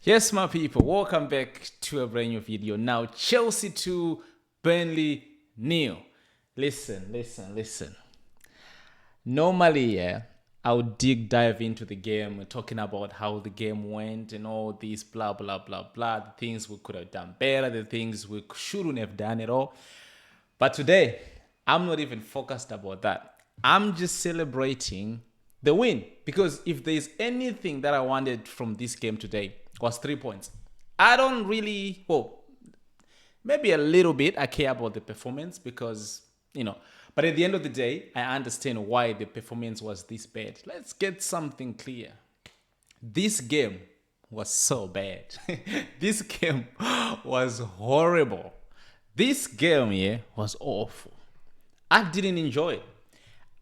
Yes, my people, welcome back to a brand new video. Now, Chelsea 2, Burnley nil. Listen. Normally, yeah, I would dive into the game, talking about how the game went and all these blah, blah, blah, blah, the things we could have done better, the things we shouldn't have done at all. But today, I'm not even focused about that. I'm just celebrating the win because if there's anything that I wanted from this game today was 3 points. I don't really, well, maybe a little bit I care about the performance because, but at the end of the day, I understand why the performance was this bad. Let's get something clear. This game was so bad. This game was horrible. This game, yeah, was awful. I didn't enjoy it.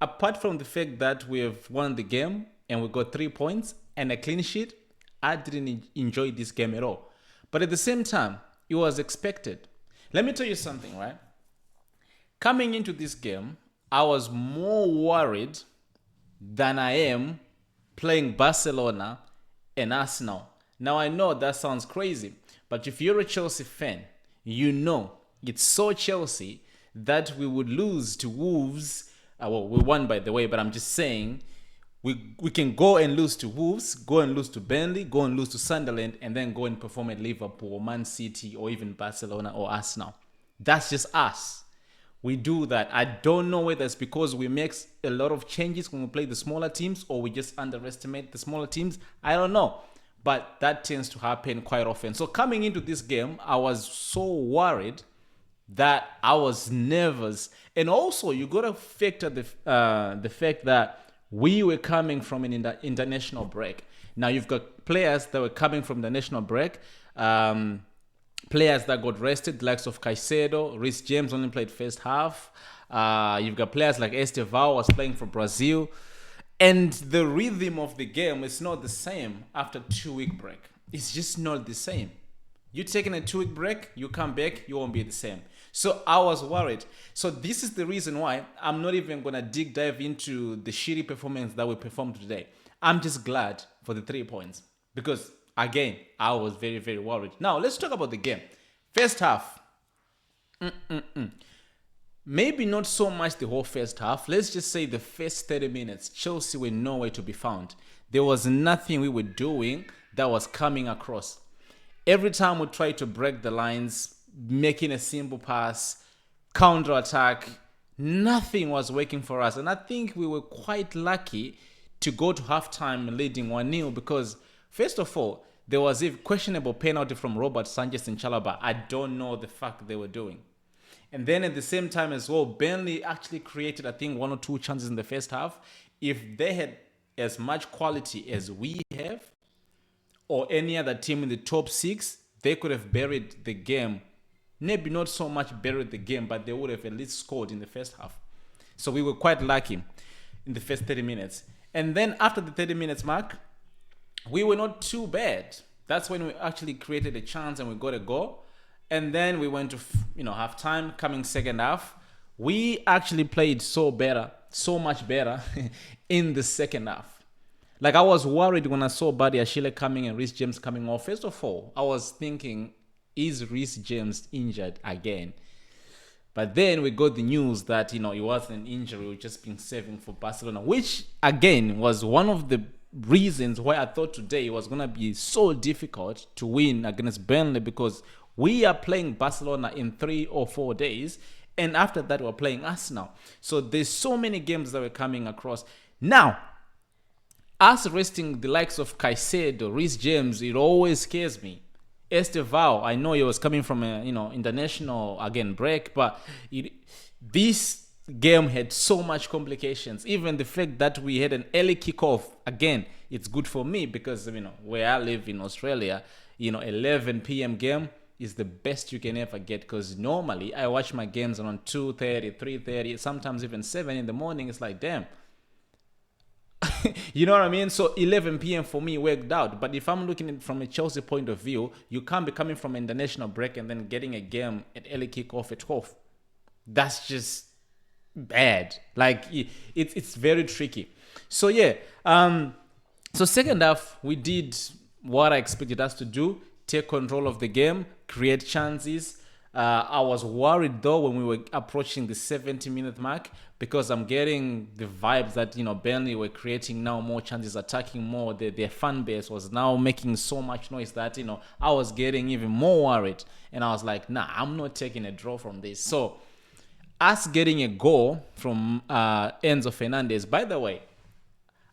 Apart from the fact that we have won the game and we got 3 points and a clean sheet, I didn't enjoy this game at all. But at the same time, it was expected. Let me tell you something, right? Coming into this game, I was more worried than I am playing Barcelona and Arsenal. Now, I know that sounds crazy, but if you're a Chelsea fan, you know it's so Chelsea that we would lose to Wolves. Well, we won, by the way, but I'm just saying we can go and lose to Wolves, go and lose to Burnley, go and lose to Sunderland, and then go and perform at Liverpool, or Man City, or even Barcelona or Arsenal. That's just us. We do that. I don't know whether it's because we make a lot of changes when we play the smaller teams or we just underestimate the smaller teams. I don't know. But that tends to happen quite often. So coming into this game, I was so worried that I was nervous. And also, you got to factor the fact that we were coming from an international break. Now, you've got players that were coming from the national break. Players that got rested, the likes of Caicedo. Reece James only played first half. You've got players like Estevao was playing for Brazil. And the rhythm of the game is not the same after 2-week break. It's just not the same. You're taking a 2-week break, you come back, you won't be the same. So I was worried. So this is the reason why I'm not even going to dive into the shitty performance that we performed today. I'm just glad for the 3 points because, again, I was very, very worried. Now, let's talk about the game. First half. Maybe not so much the whole first half. Let's just say the first 30 minutes, Chelsea were nowhere to be found. There was nothing we were doing that was coming across. Every time we tried to break the lines, making a simple pass, counter-attack, nothing was working for us. And I think we were quite lucky to go to halftime leading 1-0 because, first of all, there was a questionable penalty from Robert Sanchez and Chalobah. I don't know the fuck they were doing. And then at the same time as well, Burnley actually created, I think, 1 or 2 chances in the first half. If they had as much quality as we have, or any other team in the top 6, they could have buried the game. Maybe not so much buried the game, but they would have at least scored in the first half. So we were quite lucky in the first 30 minutes. And then after the 30 minutes mark, we were not too bad. That's when we actually created a chance and we got a goal. And then we went to halftime, coming second half. We actually played so much better in the second half. Like, I was worried when I saw Buddy Ashile coming and Reece James coming off. First of all, I was thinking, is Reece James injured again? But then we got the news that, it wasn't an injury. We've just been saving for Barcelona, which, again, was one of the reasons why I thought today was going to be so difficult to win against Burnley because we are playing Barcelona in 3 or 4 days. And after that, we're playing Arsenal. So there's so many games that we're coming across. Now, us resting the likes of Caicedo, Reece James, it always scares me. Estevao, I know he was coming from a international break, but this game had so much complications. Even the fact that we had an early kickoff, again, it's good for me because where I live in Australia, 11 p.m. game is the best you can ever get because normally I watch my games around 2:30, 3:30, sometimes even 7 in the morning. It's like, damn. You know what I mean? So 11 p.m. for me worked out. But if I'm looking at it from a Chelsea point of view, you can't be coming from an international break and then getting a game at early kickoff at 12. That's just bad. Like, it's very tricky. So yeah, so second half we did what I expected us to do: take control of the game, create chances. I was worried though when we were approaching the 70-minute mark, because I'm getting the vibes that, Burnley were creating now more chances, attacking more. Their fan base was now making so much noise that, I was getting even more worried. And I was like, nah, I'm not taking a draw from this. So us getting a goal from Enzo Fernandez, by the way,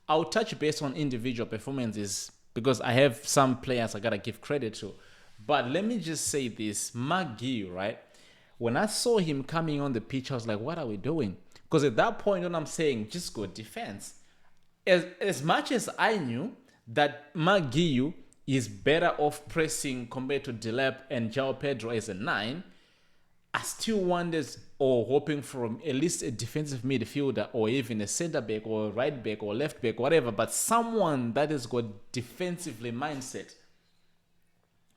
I'll touch base on individual performances because I have some players I gotta give credit to. But let me just say this, McGee, right? When I saw him coming on the pitch, I was like, what are we doing? Because at that point, when I'm saying just go defense, as much as I knew that McGee is better off pressing compared to Delap and João Pedro as a 9, I still wondered or hoping for at least a defensive midfielder or even a centre back or right back or left back, whatever, but someone that has got defensively mindset.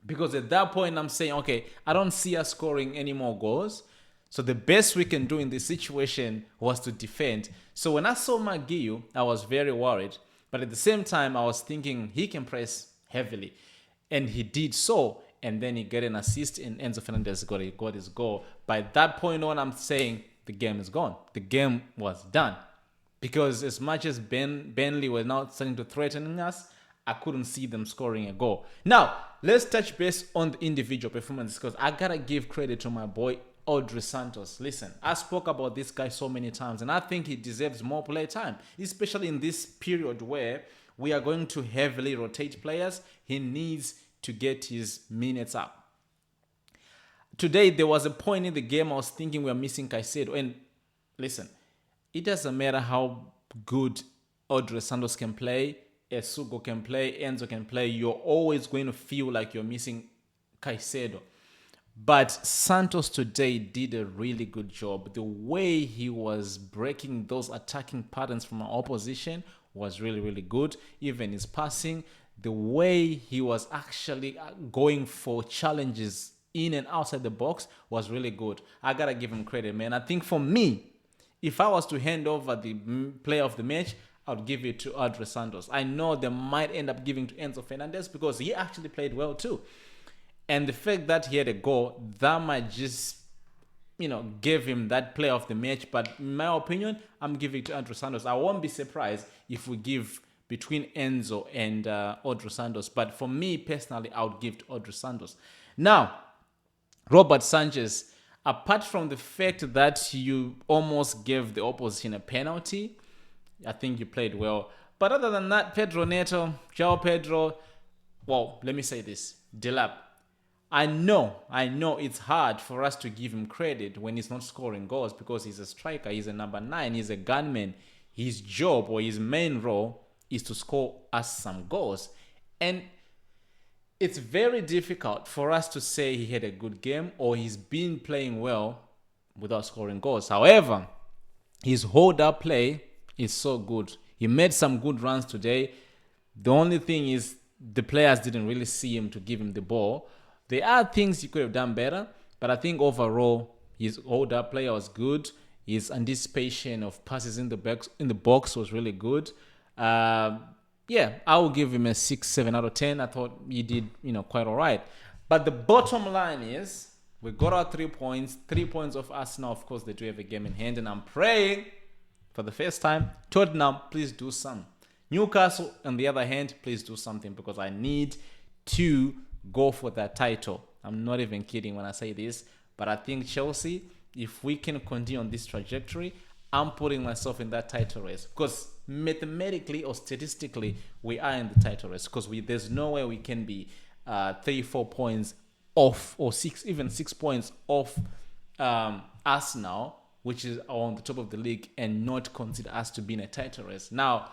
Because at that point, I'm saying, okay, I don't see us scoring any more goals. So the best we can do in this situation was to defend. So when I saw McGee, I was very worried. But at the same time, I was thinking he can press heavily. And he did so. And then he got an assist and Enzo Fernandez got his goal. By that point on, I'm saying the game is gone. The game was done. Because as much as Burnley were now starting to threaten us, I couldn't see them scoring a goal. Now, let's touch base on the individual performances, because I gotta give credit to my boy Audrey Santos. Listen, I spoke about this guy so many times, and I think he deserves more play time, especially in this period where we are going to heavily rotate players. He needs to get his minutes up. Today, there was a point in the game I was thinking we are missing Caicedo. And listen, it doesn't matter how good Audrey Santos can play, Esugo can play, Enzo can play, you're always going to feel like you're missing Caicedo. But Santos today did a really good job. The way he was breaking those attacking patterns from our opposition was really, really good. Even his passing, the way he was actually going for challenges in and outside the box was really good. I gotta give him credit, man. I think for me, if I was to hand over the player of the match, I would give it to Audrey Santos. I know they might end up giving to Enzo Fernandez because he actually played well too. And the fact that he had a goal, that might just, give him that player of the match. But in my opinion, I'm giving it to Audrey Santos. I won't be surprised if we give between Enzo and Audrey Santos. But for me personally, I would give to Audrey Santos. Now, Robert Sanchez, apart from the fact that you almost gave the opposition a penalty, I think you played well. But other than that, Pedro Neto, João Pedro, well, let me say this, Delap. I know it's hard for us to give him credit when he's not scoring goals because he's a striker, he's a number 9, he's a gunman. His job or his main role is to score us some goals. And it's very difficult for us to say he had a good game or he's been playing well without scoring goals. However, his hold-up play is so good. He made some good runs today. The only thing is the players didn't really see him to give him the ball. There are things he could have done better, but I think overall his hold-up play was good. His anticipation of passes in the box was really good. I will give him a 6-7 out of 10. I thought he did, quite all right. But the bottom line is we got our 3 points. 3 points of Arsenal. Of course, they do have a game in hand, and I'm praying for the first time, Tottenham, please do something. Newcastle, on the other hand, please do something because I need to go for that title. I'm not even kidding when I say this, but I think Chelsea, if we can continue on this trajectory, I'm putting myself in that title race because mathematically or statistically, we are in the title race because there's no way we can be 3-4 points off or 6 points off Arsenal, which is on the top of the league, and not consider us to be in a title race. Now,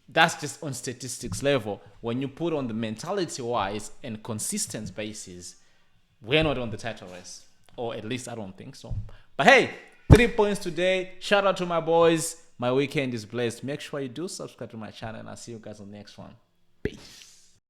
that's just on statistics level. When you put on the mentality-wise and consistent basis, we're not on the title race. Or at least I don't think so. But hey, 3 points today. Shout out to my boys. My weekend is blessed. Make sure you do subscribe to my channel, and I'll see you guys on the next one.